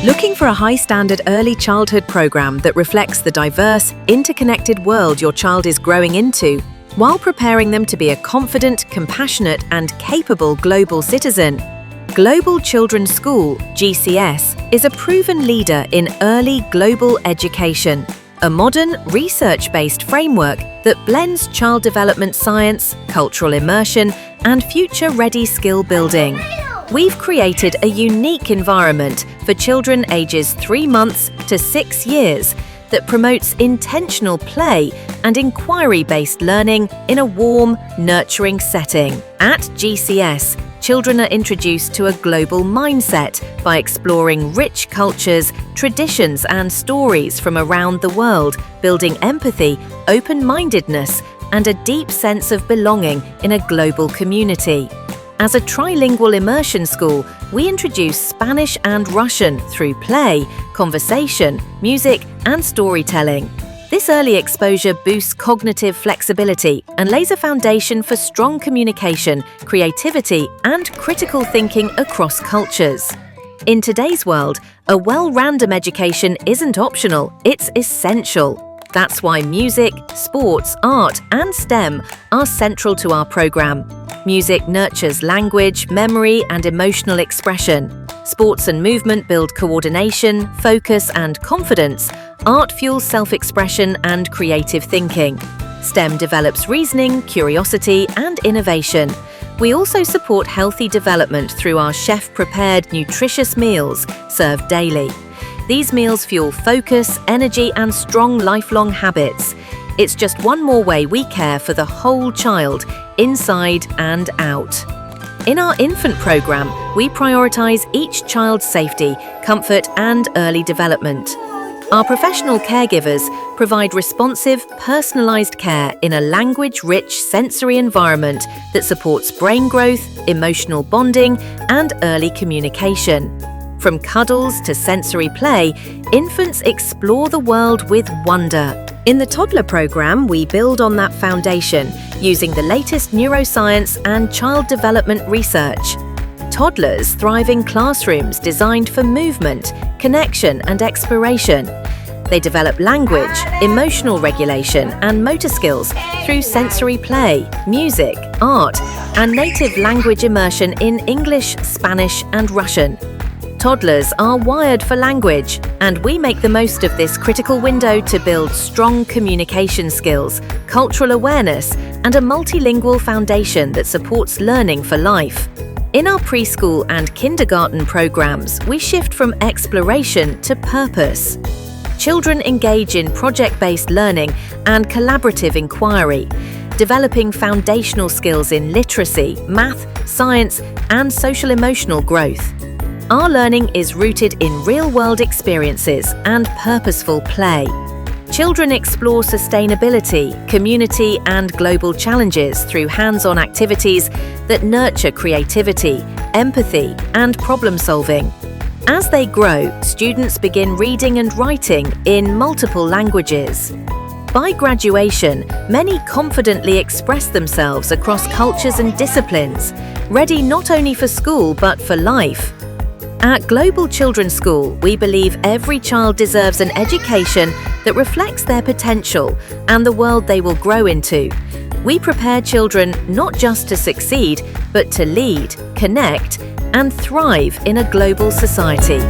Looking for a high-standard early childhood program that reflects the diverse, interconnected world your child is growing into, while preparing them to be a confident, compassionate, and capable global citizen? Global Children's School, GCS, is a proven leader in early global education, a modern, research-based framework that blends child development science, cultural immersion, and future-ready skill building. We've created a unique environment for children ages 3 months to 6 years that promotes intentional play and inquiry-based learning in a warm, nurturing setting. At GCS, children are introduced to a global mindset by exploring rich cultures, traditions, and stories from around the world, building empathy, open-mindedness, and a deep sense of belonging in a global community. As a trilingual immersion school, we introduce Spanish and Russian through play, conversation, music, and storytelling. This early exposure boosts cognitive flexibility and lays a foundation for strong communication, creativity, and critical thinking across cultures. In today's world, a well-rounded education isn't optional, it's essential. That's why music, sports, art, and STEM are central to our program. Music nurtures language, memory, and emotional expression. Sports and movement build coordination, focus, and confidence. Art fuels self-expression and creative thinking. STEM develops reasoning, curiosity, and innovation. We also support healthy development through our chef-prepared, nutritious meals served daily. These meals fuel focus, energy, and strong lifelong habits. It's just one more way we care for the whole child, inside and out. In our infant program, we prioritize each child's safety, comfort, and early development. Our professional caregivers provide responsive, personalized care in a language-rich sensory environment that supports brain growth, emotional bonding, and early communication. From cuddles to sensory play, infants explore the world with wonder. In the toddler program, we build on that foundation using the latest neuroscience and child development research. Toddlers thrive in classrooms designed for movement, connection, and exploration. They develop language, emotional regulation, and motor skills through sensory play, music, art, and native language immersion in English, Spanish, and Russian. Toddlers are wired for language, and we make the most of this critical window to build strong communication skills, cultural awareness, and a multilingual foundation that supports learning for life. In our preschool and kindergarten programs, we shift from exploration to purpose. Children engage in project-based learning and collaborative inquiry, developing foundational skills in literacy, math, science, and social-emotional growth. Our learning is rooted in real-world experiences and purposeful play. Children explore sustainability, community, and global challenges through hands-on activities that nurture creativity, empathy, and problem-solving. As they grow, students begin reading and writing in multiple languages. By graduation, many confidently express themselves across cultures and disciplines, ready not only for school but for life. At Global Children's School, we believe every child deserves an education that reflects their potential and the world they will grow into. We prepare children not just to succeed, but to lead, connect, and thrive in a global society.